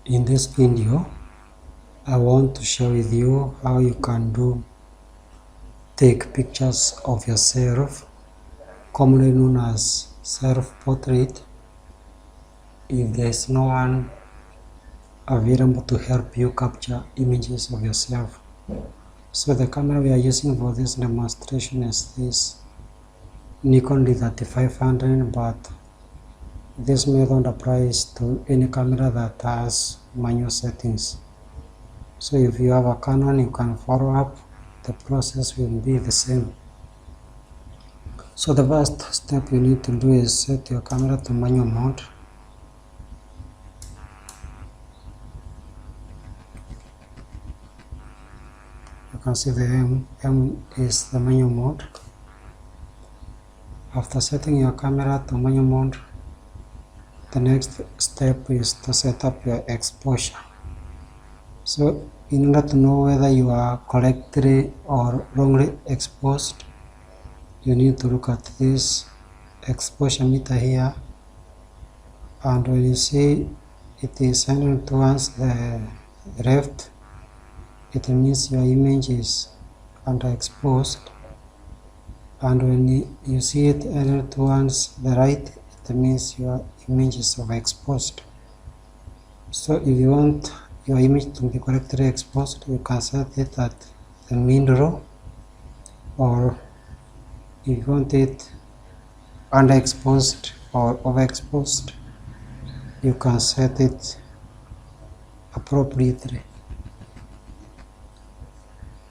In this video, I want to share with you how you can take pictures of yourself, commonly known as self-portrait, if there is no one available to help you capture images of yourself. So the camera we are using for this demonstration is this Nikon D3500, but this method applies to any camera that has manual settings. So if you have a Canon, you can follow up. The process will be the same. So the first step you need to do is set your camera to manual mode. You can see the M is the manual mode. After setting your camera to manual mode, the next step is to set up your exposure. So in order to know whether you are correctly or wrongly exposed, you need to look at this exposure meter here, and when you see it is heading towards the left, it means your image is underexposed, and when you see it heading towards the right, it means your image is overexposed. So if you want your image to be correctly exposed, you can set it at the mean row, or if you want it underexposed or overexposed, you can set it appropriately.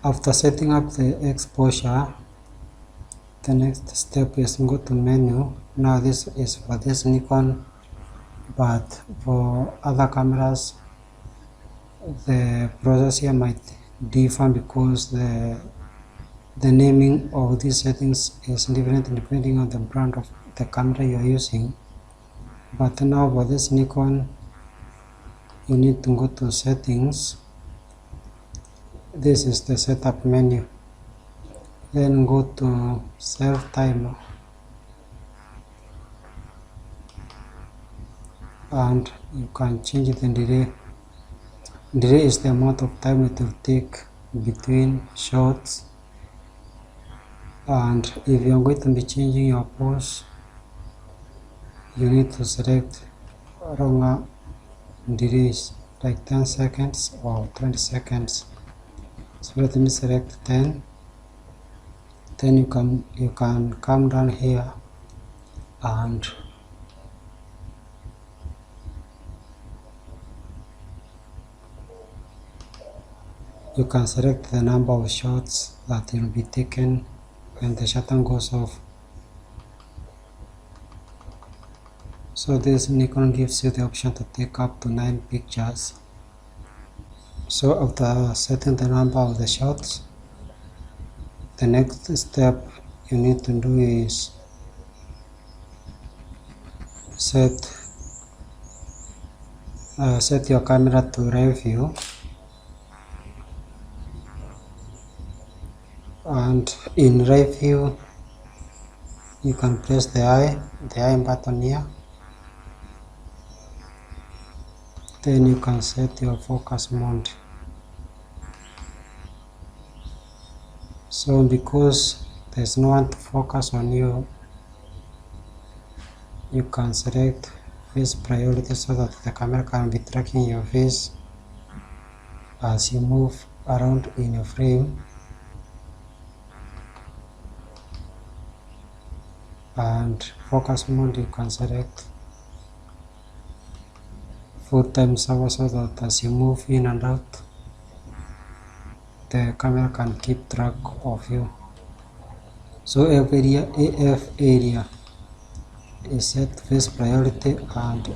After setting up the exposure, the next step is go to menu. Now this is for this Nikon, but for other cameras the process here might differ because the naming of these settings is different depending on the brand of the camera you are using. But now for this Nikon, you need to go to settings. This is the setup menu. Then go to self timer, and you can change the delay. Delay is the amount of time it will take between shots, and if you are going to be changing your pose, you need to select longer delays like 10 seconds or 20 seconds. So let me select 10. Then you can come down here and you can select the number of shots that will be taken when the shutter goes off. So this Nikon gives you the option to take up to 9 pictures. So after setting the number of the shots, the next step you need to do is set your camera to live view, and in live view you can press the eye button here. Then you can set your focus mode. So because there's no one to focus on you, you can select face priority so that the camera can be tracking your face as you move around in your frame. And focus mode, you can select full time servo so that as you move in and out, the camera can keep track of you. So AF area is set face priority, and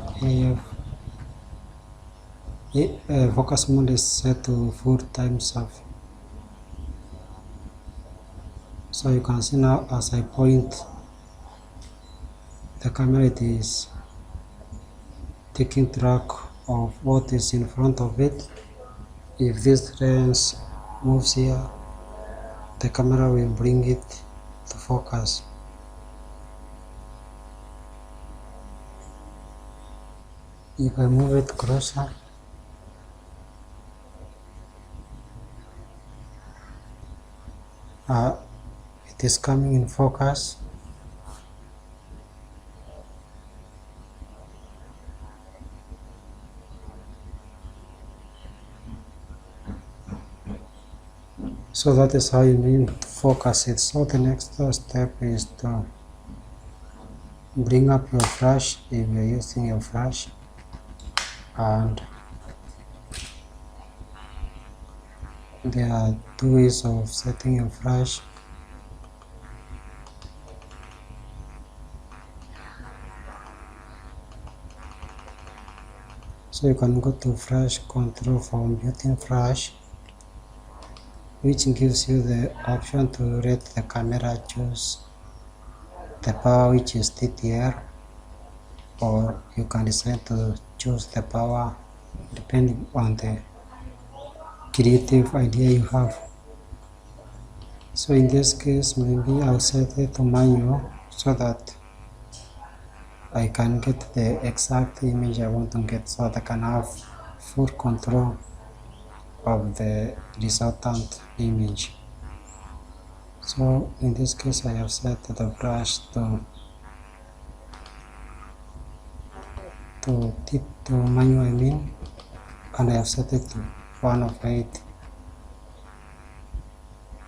focus mode is set to full time servo. So you can see now as I point, the camera is taking track of what is in front of it. If this lens moves here, the camera will bring it to focus. If I move it closer, it is coming in focus. So that is how you need to focus it. So the next step is to bring up your flash if you're using your flash, and there are two ways of setting your flash. So you can go to flash control from built-in flash, which gives you the option to rate the camera, choose the power, which is TTR, or you can decide to choose the power depending on the creative idea you have. So in this case, maybe I'll set it to manual so that I can get the exact image I want to get, so that I can have full control of the resultant image. So in this case, I have set the brush to manual, and I have set it to 1 of 8.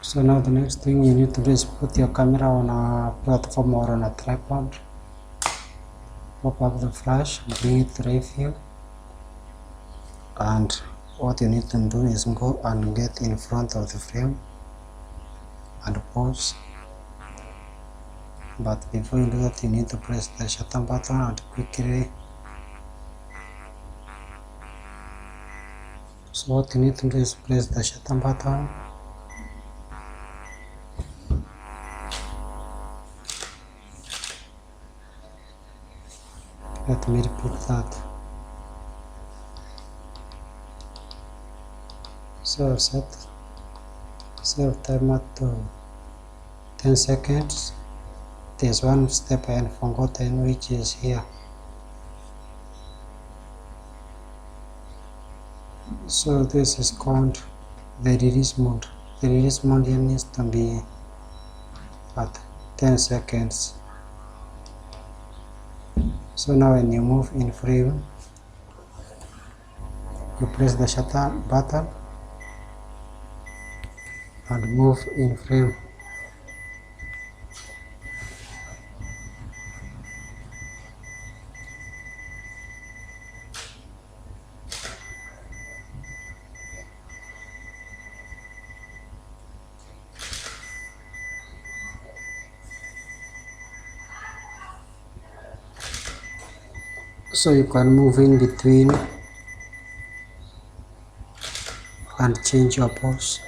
So now the next thing you need to do is put your camera on a platform or on a tripod. Pop up the flash, bring it to review, and what you need to do is go and get in front of the frame and pause. But before you do that, you need to press the shutter button and quickly. So what you need to do is press the shutter button, let me repeat that. So I've set save timer to 10 seconds. There's one step I have forgotten, which is here. So this is called the release mode. The release mode here needs to be at 10 seconds. So now when you move in frame, you press the shutter button and move in frame. So you can move in between and change your pose.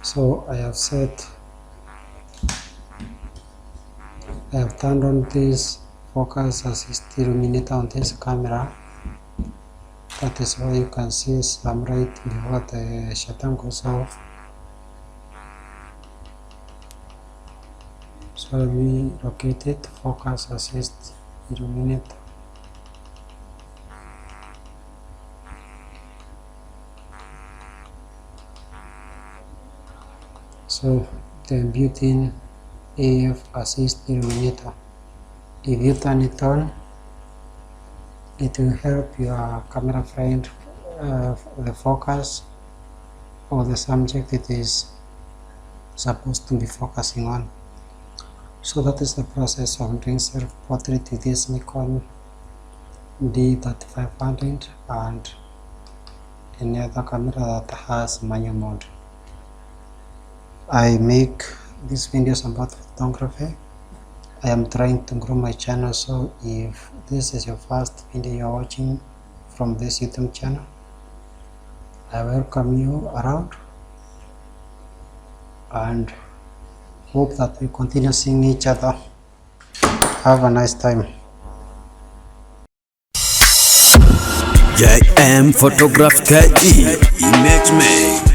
So I have turned on this focus assist illuminator on this camera. That is why you can see some right before the shutter goes off. So let me locate it, focus assist illuminator. So the built-in AF assist illuminator, if you turn it on, it will help your camera find the focus or the subject it is supposed to be focusing on. So that is the process of doing self-portrait with this Nikon D3500 and any other camera that has manual mode. I make these videos about photography. I am trying to grow my channel, so if this is your first video you're watching from this YouTube channel, I welcome you around and hope that we continue seeing each other. Have a nice time. JM Photograph KE Image Made.